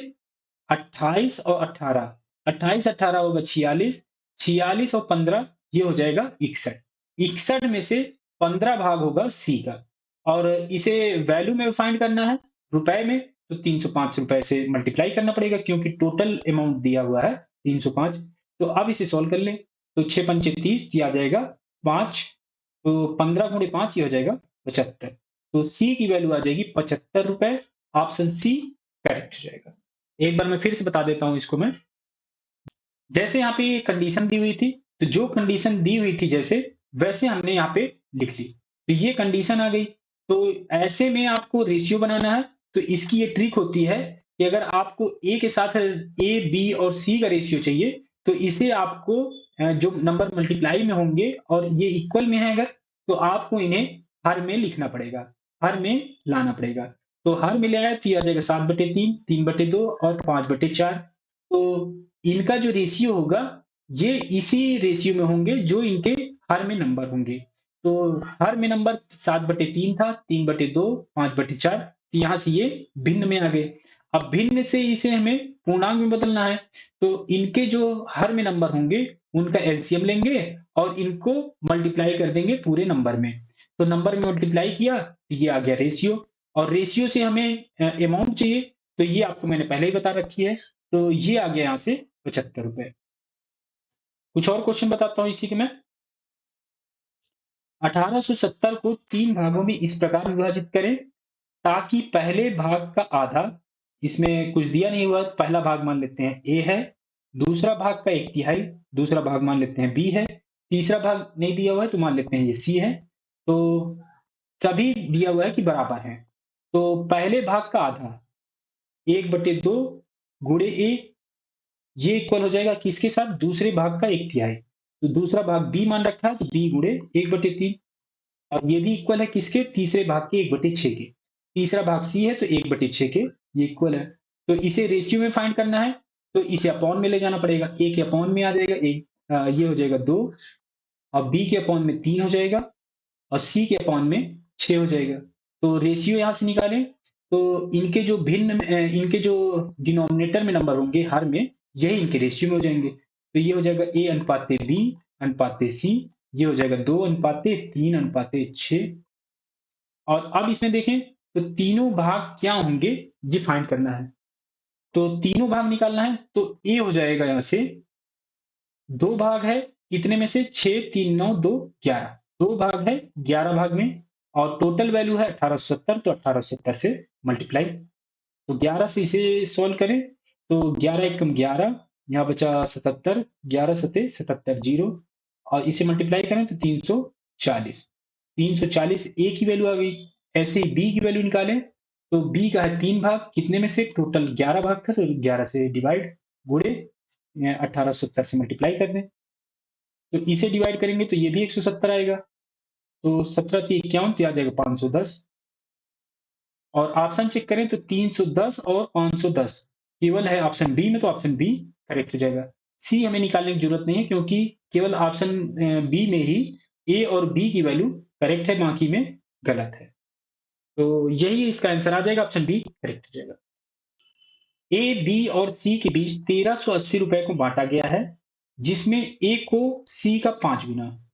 28 और 18। 28 18 होगा 46, 46 और 15 ये हो जाएगा 61। 61 में से 15 भाग होगा सी का। और इसे वैल्यू में फाइंड करना है रुपए में, तो 305 रुपए से मल्टीप्लाई करना पड़ेगा क्योंकि टोटल अमाउंट दिया हुआ है 305। तो अब इसे सॉल्व कर लें तो 6 पंचे 30, ये आ जाएगा 5। तो 15 गुणे 5 ये हो जाएगा 75। तो सी की वैल्यू आ जाएगी 75 रुपए। ऑप्शन सी करेक्ट हो जाएगा। एक बार मैं फिर से बता देता हूं इसको मैं। जैसे यहाँ पे कंडीशन दी हुई थी, तो जो कंडीशन दी हुई थी जैसे, वैसे हमने यहाँ पे लिख ली। तो ये कंडीशन आ गई। तो ऐसे में आपको रेशियो बनाना है। तो इसकी ये ट्रिक होती है कि अगर आपको ए के साथ ए, बी और सी का रेशियो चाहिए, तो इसे आपको जो नंबर मल्टीप्लाई में होंगे और ये इक्वल में है अगर, तो आपको इन्हें हर में लिखना पड़ेगा, हर में लाना पड़ेगा। तो हर में ले आया तो ये आ जाएगा 7/3, 3/2 और 5/4। तो इनका जो रेशियो होगा, ये इसी रेशियो में होंगे जो इनके हर में नंबर होंगे। तो हर में नंबर 7/3 था, 3/2, 5/4, तो यहाँ से ये भिन्न में आ गए। अब भिन्न से इसे हमें पूर्णांक में बदलना है। तो इनके जो हर में नंबर होंगे, उनका एलसीएम लेंगे और इनको मल्टीप्लाई कर देंगे पूरे नंबर में। तो नंबर में मल्टीप्लाई किया तो ये आ गया रेशियो। और रेशियो से हमें अमाउंट चाहिए, तो ये आपको मैंने पहले ही बता रखी है। तो ये आ गया यहाँ से 75 रुपए। कुछ और क्वेश्चन बताता हूँ इसी के मैं। 1870 को 3 भागों में इस प्रकार विभाजित करें ताकि पहले भाग का आधा, इसमें कुछ दिया नहीं हुआ, पहला भाग मान लेते हैं ए है, दूसरा भाग का 1/3, दूसरा भाग मान लेते हैं बी है, तीसरा भाग नहीं दिया हुआ है तो मान लेते हैं ये सी है। तो सभी दिया हुआ है कि बराबर हैं। तो पहले भाग का आधा 1/2 गुणे ए, ये इक्वल हो जाएगा किसके साथ? दूसरे भाग का 1/3। तो दूसरा भाग बी मान रखा है तो बी गुणे 1/3। और ये भी इक्वल है किसके? तीसरे भाग के 1/6 के। तीसरा भाग सी है तो 1/6 के, ये इक्वल है। तो इसे रेशियो में फाइंड करना है तो इसे अपॉन में ले जाना पड़ेगा। ए के अपॉन में आ जाएगा एक, ये हो जाएगा 2 और बी के अपॉन में 3 हो जाएगा और सी के अपॉन में 6 हो जाएगा। तो रेशियो यहाँ से निकालें तो इनके जो इनके जो डिनोमिनेटर में नंबर होंगे हर में, यही इनके रेशियो में हो जाएंगे। तो ये हो जाएगा ए अनुपाते बी अनुपाते सी, ये हो जाएगा 2/3/6। और अब इसमें देखें तो तीनों भाग क्या होंगे, ये फाइंड करना है। तो तीनों भाग निकालना है तो ए हो जाएगा यहाँ से 2 भाग है, कितने में से? 6, 3, 9, 2, 11। 2 भाग है 11 भाग में और टोटल वैल्यू है 1870, तो 1870 से मल्टीप्लाई। तो 11 से इसे सॉल्व करें तो 11 एकम 11, यहाँ बचा 77, 11 सते 77 जीरो, और इसे मल्टीप्लाई करें तो 340। 340 ए की वैल्यू आ गई। ऐसे ही बी की वैल्यू निकालें तो बी का है 3 भाग, कितने में से? टोटल 11 भाग था तो 11 से डिवाइड गुणे 1870 से मल्टीप्लाई कर दें। तो इसे डिवाइड करेंगे तो ये भी 170 आएगा। तो 17 × 51 तो आ जाएगा 510। और ऑप्शन चेक करें तो 310 और 510 केवल है ऑप्शन बी में, तो ऑप्शन बी करेक्ट हो जाएगा। सी हमें निकालने की जरूरत नहीं है, क्योंकि केवल ऑप्शन बी में ही ए और बी की वैल्यू करेक्ट है, बाकी में गलत है। तो यही इसका आंसर आ जाएगा, ऑप्शन बी करेक्ट हो जाएगा। ए, बी और सी के बीच 1380 रुपए को बांटा गया है, जिसमें ए को सी का 5 गुना,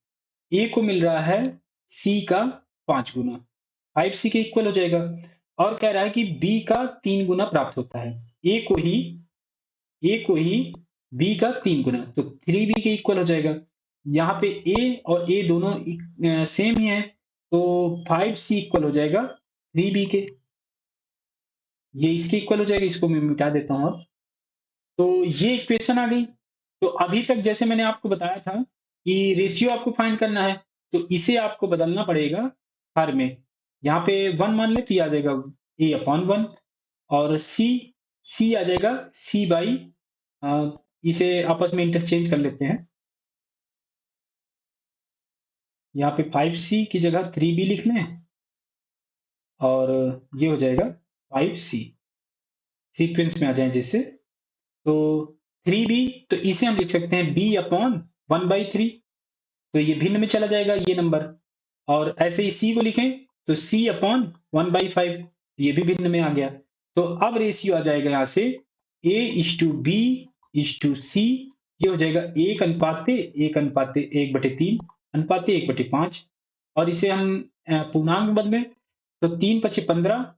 ए को मिल रहा है सी का 5 गुना, 5 सी के इक्वल हो जाएगा। और कह रहा है कि बी का 3 गुना प्राप्त होता है, ए को ही ए को ही बी का 3 गुना, तो 3b के इक्वल हो जाएगा। यहाँ पे ए और ए दोनों सेम ही है, तो 5c इक्वल हो जाएगा 3b के। ये इसके इक्वल हो जाएगा, इसको मैं मिटा देता हूँ अब। तो ये इक्वेशन आ गई। तो अभी तक जैसे मैंने आपको बताया था कि रेशियो आपको फाइंड करना है, तो इसे आपको बदलना पड़ेगा हर में। यहाँ पे 1 मान ले तो ये आ जाएगा a/1, और सी आ जाएगा c बाई, इसे आपस में इंटरचेंज कर लेते हैं। यहाँ पे 5c की जगह 3b लिख लें, और ये हो जाएगा 5c, सीक्वेंस में आ जाए जैसे। तो 3b, तो इसे हम लिख सकते हैं b/1/3, तो ये भिन्न में चला जाएगा ये नंबर। और ऐसे ही सी को लिखें तो c/1/5, ये भी भिन्न में आ गया। तो अब रेशियो आ जाएगा यहाँ से a:b:c, ये हो जाएगा 1:1:1/3 अनुपाते 1/5। और इसे हम पूर्णांक में बदलें तो 3×5 = 15,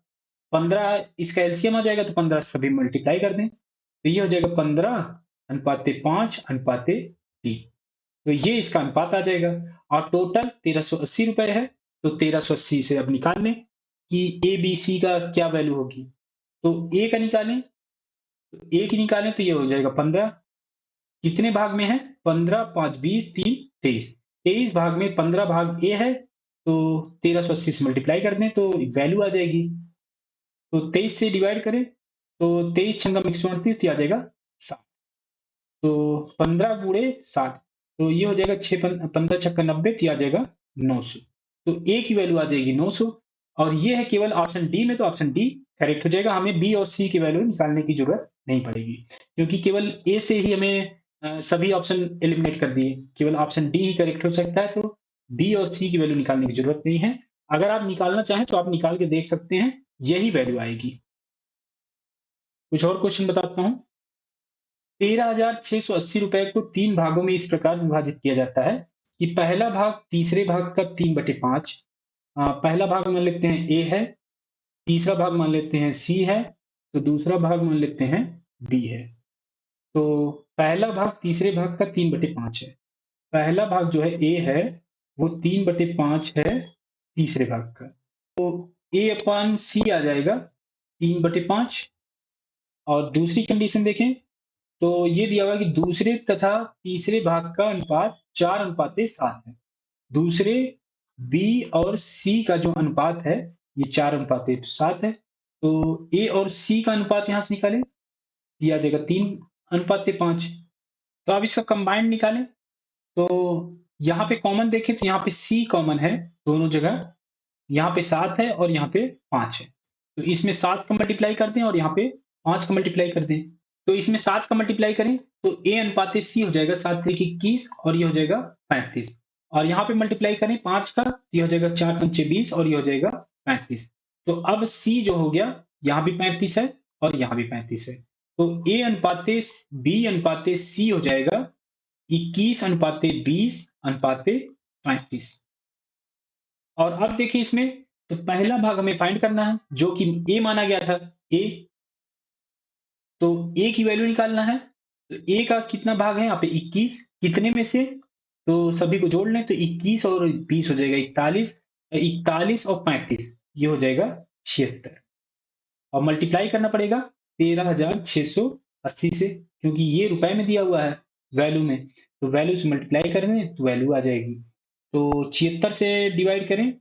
15 इसका एलसीएम आ जाएगा, तो 15 सभी मल्टीप्लाई कर दें, तो ये हो जाएगा 15:5:3। तो ये इसका अनुपात आ जाएगा। और टोटल 1380 रुपए है, तो 1380 से अब निकाल लें कि ए बी सी का क्या वैल्यू होगी। तो ए का निकालें, तो ए की निकालें तो ये हो जाएगा 15। कितने भाग में है? 15, 5, 20, 3, 23। 23 भाग में 15 भाग ए है, तो 1380 से मल्टीप्लाई कर दें तो वैल्यू आ जाएगी। तो 23 से डिवाइड करें तो 23 छंगा 138 आ जाएगा 7। तो 15 × 7, तो ये हो जाएगा 15 छक्का 90, तो ये आ जाएगा 900। तो ए की वैल्यू आ जाएगी 900। और ये है केवल ऑप्शन डी में, तो ऑप्शन डी करेक्ट हो जाएगा। हमें बी और सी की वैल्यू निकालने की जरूरत नहीं पड़ेगी, क्योंकि केवल ए से ही हमें सभी ऑप्शन एलिमिनेट कर दिए, केवल ऑप्शन डी ही करेक्ट हो सकता है। तो बी और सी की वैल्यू निकालने की जरूरत नहीं है। अगर आप निकालना चाहें तो आप निकाल के देख सकते हैं, यही वैल्यू आएगी। कुछ और क्वेश्चन बताता हूँ। 13,680 रुपए को 3 भागों में इस प्रकार विभाजित किया जाता है कि पहला भाग तीसरे भाग का 3/5। पहला भाग मान लेते हैं ए है, तीसरा भाग मान लेते हैं सी है, तो दूसरा भाग मान लेते हैं बी है। तो पहला भाग तीसरे भाग का 3/5 है। पहला भाग जो है ए है, वो 3/5 है तीसरे भाग का। a/c आ जाएगा 3/5। और दूसरी कंडीशन देखें तो ये दिया हुआ है कि दूसरे तथा तीसरे भाग का अनुपात 4:7 है। दूसरे बी और सी का जो अनुपात है, ये 4:7 है। तो ए और सी का अनुपात यहां से निकालें, ये आ जाएगा 3:5। तो अब इसका कंबाइंड निकालें, तो यहाँ पे कॉमन देखें तो यहाँ पे सी कॉमन है दोनों जगह, यहाँ पे 7 है और यहाँ पे 5 है। तो इसमें 7 का मल्टीप्लाई कर दें और यहाँ पे 5 का मल्टीप्लाई कर दें। तो इसमें 7 का मल्टीप्लाई करें तो ए अनुपाते सी हो जाएगा, 7×3 = 21, और ये हो जाएगा 35। और यहाँ पे मल्टीप्लाई करें 5 का, ये हो जाएगा 4×5 = 20, और ये हो जाएगा 35। तो अब सी जो हो गया, यहाँ भी 35 है और यहाँ भी 35 है। तो ए अनुपाते बी अनुपाते सी हो जाएगा 21:20:35। और अब देखिए इसमें, तो पहला भाग हमें फाइंड करना है जो कि ए माना गया था, ए। तो ए की वैल्यू निकालना है। तो ए का कितना भाग है यहाँ पे 21, कितने में से? तो सभी को जोड़ लें तो 21 और 20 हो जाएगा 41, 41 और 35 ये हो जाएगा 76। और मल्टीप्लाई करना पड़ेगा 13,680 से, क्योंकि ये रुपए में दिया हुआ है वैल्यू में, तो वैल्यू से मल्टीप्लाई कर दें तो वैल्यू आ जाएगी। तो 76 से डिवाइड करें,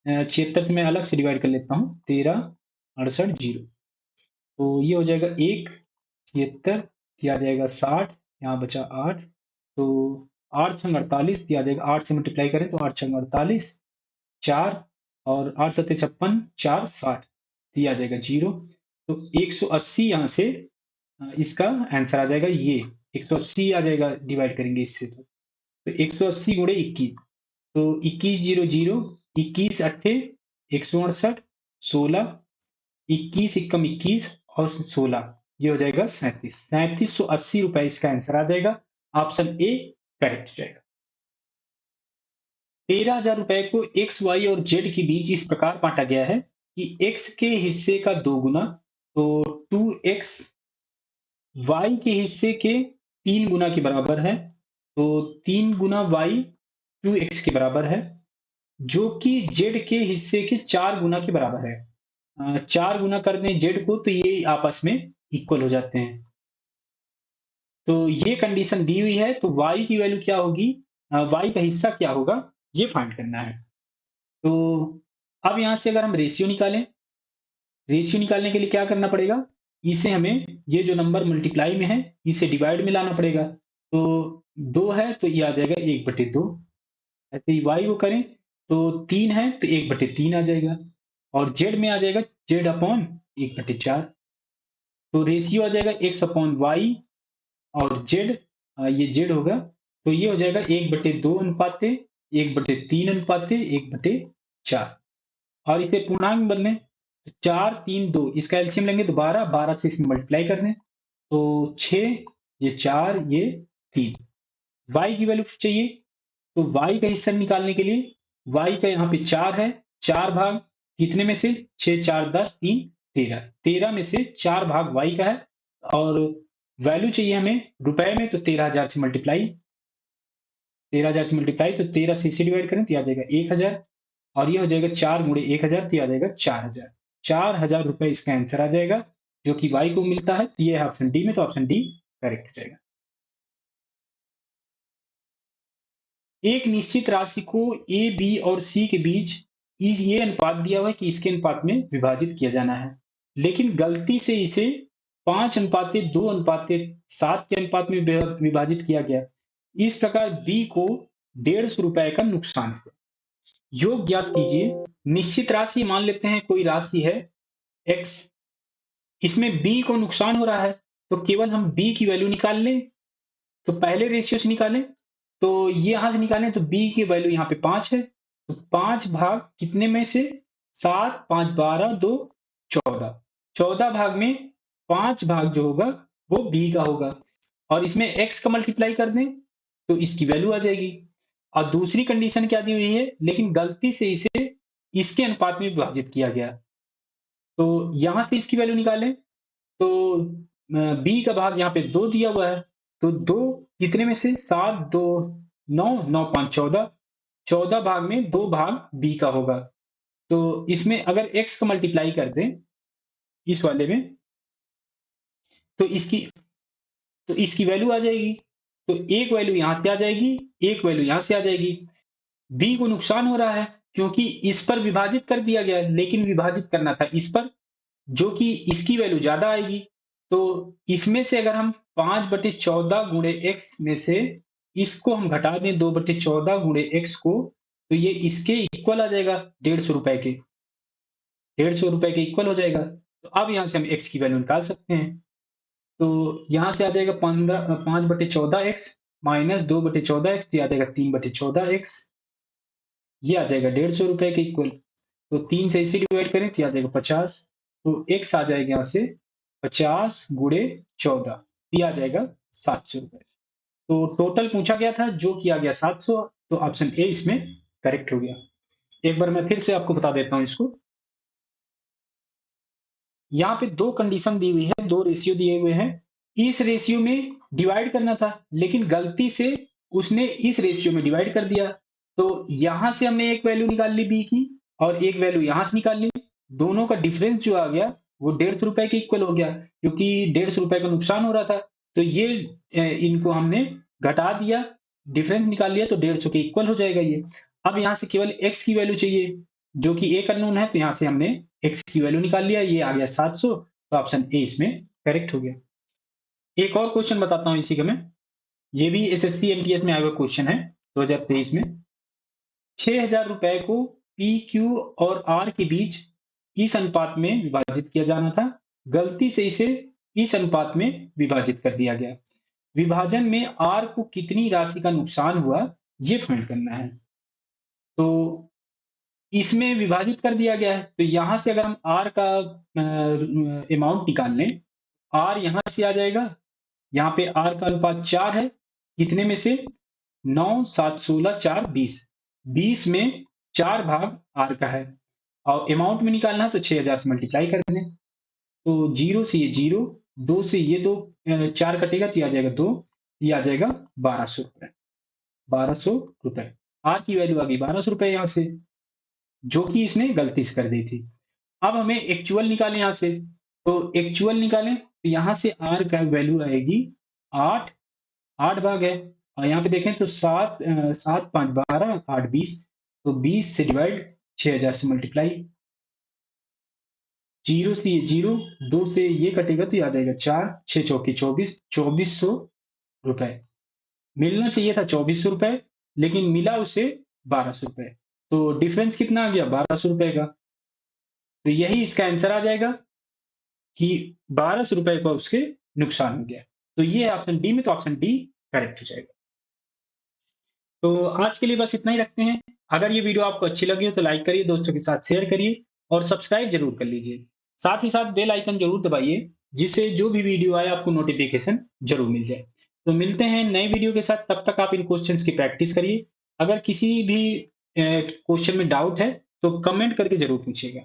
76 से मैं अलग से डिवाइड कर लेता हूँ, 13,68,0। तो ये हो जाएगा 1, 76, ये आ जाएगा 60, यहाँ बचा 8। तो 8 छंग 48 तो आ जाएगा 8 से मल्टीप्लाई करें तो 8 छंग 48, 4 और 8 सत्ते 56, 4 60 तो ये आ जाएगा 0। तो 180 यहाँ से इसका आंसर आ जाएगा ये 180 आ जाएगा डिवाइड करेंगे इससे तो 180 गुणे 21 तो 21 0 0 21 अट्ठे 168 16 21 एकम 21 और 16 ये हो जाएगा 3780 रुपए इसका आंसर आ जाएगा। ऑप्शन ए करेक्ट हो जाएगा। 13,000 रुपए को एक्स वाई और जेड के बीच इस प्रकार बांटा गया है कि एक्स के हिस्से का 2 गुना तो 2x वाई के हिस्से के 3 गुना के बराबर है तो 3 गुना वाई 2x के बराबर है जो कि जेड के हिस्से के 4 गुना के बराबर है। 4 गुना कर दें जेड को तो ये आपस में इक्वल हो जाते हैं। तो ये कंडीशन दी हुई है तो y की वैल्यू क्या होगी, y का हिस्सा क्या होगा ये फाइंड करना है। तो अब यहां से अगर हम रेशियो निकालें, रेशियो निकालने के लिए क्या करना पड़ेगा, इसे हमें ये जो नंबर मल्टीप्लाई में है इसे डिवाइड में लाना पड़ेगा। तो 2 है तो ये आ जाएगा 1/2। ऐसे ही y को करें तो 3 है तो 1/3 आ जाएगा और z में आ जाएगा z अपॉन 1/4। तो रेशियो आ जाएगा x अपॉन वाई और z, ये z होगा तो ये हो जाएगा 1/2 अनुपाते 1/3 अनुपाते 1/4 और इसे पूर्णांक में बदलें तो 4 3 2 इसका एलसीएम लेंगे तो 12 12 से इसमें मल्टीप्लाई कर दें तो 6 ये 4 ये 3। y की वैल्यू चाहिए तो y का हिस्सा निकालने के लिए y का यहाँ पे 4 है, 4 भाग कितने में से 6 4 10 3 13 13 में से 4 भाग y का है और वैल्यू चाहिए हमें रुपए में तो 13,000 से मल्टीप्लाई 13,000 से मल्टीप्लाई तो 13 से इसे डिवाइड करें तो आ जाएगा 1,000 और ये हो जाएगा 4 गुणे 1,000 तो आ जाएगा 4,000। 4,000 रुपए इसका आंसर आ जाएगा जो कि y को मिलता है तो ये है ऑप्शन डी में तो ऑप्शन डी करेक्ट हो जाएगा। एक निश्चित राशि को ए बी और सी के बीच ये अनुपात दिया हुआ है कि इसके अनुपात में विभाजित किया जाना है लेकिन गलती से इसे 5:2:7 के अनुपात में विभाजित किया गया। इस प्रकार बी को 150 रुपए का नुकसान हुआ। योग ज्ञात कीजिए। निश्चित राशि मान लेते हैं कोई राशि है x, इसमें b को नुकसान हो रहा है तो केवल हम b की वैल्यू निकाल लें। तो पहले रेशियो से निकालें तो ये यहां से निकालें तो b की वैल्यू यहाँ पे 5 है तो 5 भाग कितने में से 7 5 12 2 14 14 भाग में 5 भाग जो होगा वो b का होगा और इसमें x का मल्टीप्लाई कर दें तो इसकी वैल्यू आ जाएगी। और दूसरी कंडीशन क्या दी हुई है, लेकिन गलती से इसे इसके अनुपात में विभाजित किया गया तो यहां से इसकी वैल्यू निकालें तो बी का भाग यहाँ पे 2 दिया हुआ है तो 2 कितने में से 7 2 9 9 5 14 14 भाग में 2 भाग बी का होगा। तो इसमें अगर x का मल्टीप्लाई कर दें इस वाले में तो इसकी वैल्यू आ जाएगी। तो एक वैल्यू यहां से आ जाएगी, एक वैल्यू यहां से आ जाएगी। बी को नुकसान हो रहा है क्योंकि इस पर विभाजित कर दिया गया लेकिन विभाजित करना था इस पर जो कि इसकी वैल्यू ज्यादा आएगी। तो इसमें से अगर हम 5/14 गुणे x में से इसको हम घटा दें 2/14 गुणे x को तो ये इसके इक्वल आ जाएगा 150 रुपए के 150 रुपए के इक्वल हो जाएगा। तो अब यहां से हम x की वैल्यू निकाल सकते हैं। तो यहां से आ जाएगा 5/14x माइनस 2/14x तो आ जाएगा 3/14x ये आ जाएगा 150 रुपए के इक्वल। तो 3 से इसे डिवाइड करें तो आ जाएगा 50 तो x आ जाएगा यहाँ से 50 गुणे 14 ये आ जाएगा 700 रुपए। तो टोटल पूछा गया था जो किया गया 700 तो ऑप्शन ए इसमें करेक्ट हो गया। एक बार मैं फिर से आपको बता देता हूं इसको। यहाँ पे 2 कंडीशन दी हुई है, 2 रेशियो दिए हुए हैं। इस रेशियो में डिवाइड करना था लेकिन गलती से उसने इस रेशियो में डिवाइड कर दिया तो यहां से हमने एक वैल्यू निकाल ली बी की और एक वैल्यू यहां से निकाल ली। दोनों का डिफरेंस जो आ गया वो 150 रुपए के इक्वल हो गया क्योंकि 150 रुपए का नुकसान हो रहा था। तो ये इनको हमने घटा दिया, डिफरेंस निकाल लिया तो 150 के इक्वल हो जाएगा ये। अब यहाँ से केवल x की वैल्यू चाहिए जो कि एक अननोन है तो यहाँ से हमने x की वैल्यू निकाल लिया, ये आ गया 700 तो ऑप्शन ए इसमें करेक्ट हो गया। एक और क्वेश्चन बताता हूँ इसी का मैं। ये भी एसएससी एमटीएस में आया हुआ क्वेश्चन है 2023 में। 6,000 रुपए को पी, क्यू और आर के बीच इस अनुपात में विभाजित किया जाना था। गलती से इसे इस अनुपात में विभाजित कर दिया गया। विभाजन में आर को कितनी राशि का नुकसान हुआ, ये फाइंड करना है। तो इसमें विभाजित कर दिया गया है, तो यहां से अगर हम आर का अमाउंट निकाल लें, आर यहां से आ जाएगा। यहाँ पे आर का अनुपात 4 है। कितने में से? 9, 7, 16, 4, 20। 20 में 4 भाग आर का है और अमाउंट में निकालना है तो 6,000 से मल्टीप्लाई कर दें। तो 0 से ये 0, 2 से ये 2 4 कटेगा तो ये आ जाएगा 2, ये आ जाएगा 1,200 रुपए। 1,200 रुपए। आर की वैल्यू आ गई 1,200 रुपए यहाँ से, जो कि इसने गलती से कर दी थी। अब हमें एक्चुअल निकालें यहाँ से, तो एक्चुअल निकालें तो यहाँ से आर का वैल्यू आएगी 8, 8 भाग है और यहाँ पे देखें तो 7 7 5 12 8 20, तो 20 से डिवाइड 6,000 से मल्टीप्लाई। 0 से ये 0, 2 से ये कटेगा तो ये आ जाएगा 4, 6 चौकी 24, 2,400 रुपए। मिलना चाहिए था 2,400 रुपए, लेकिन मिला उसे 1,200 रुपए। तो डिफरेंस कितना आ गया? 1,200 रुपए का। तो यही इसका आंसर आ जाएगा कि 1,200 रुपए का उसके नुकसान हो गया। तो ये है ऑप्शन डी में, तो ऑप्शन डी करेक्ट हो जाएगा। तो आज के लिए बस इतना ही रखते हैं। अगर ये वीडियो आपको अच्छी लगी हो तो लाइक करिए, दोस्तों के साथ शेयर करिए और सब्सक्राइब जरूर कर लीजिए। साथ ही साथ बेल आइकन जरूर दबाइए, जिससे जो भी वीडियो आए आपको नोटिफिकेशन जरूर मिल जाए। तो मिलते हैं नए वीडियो के साथ, तब तक आप इन क्वेश्चंस की प्रैक्टिस करिए। अगर किसी भी क्वेश्चन में डाउट है तो कमेंट करके जरूर पूछिएगा।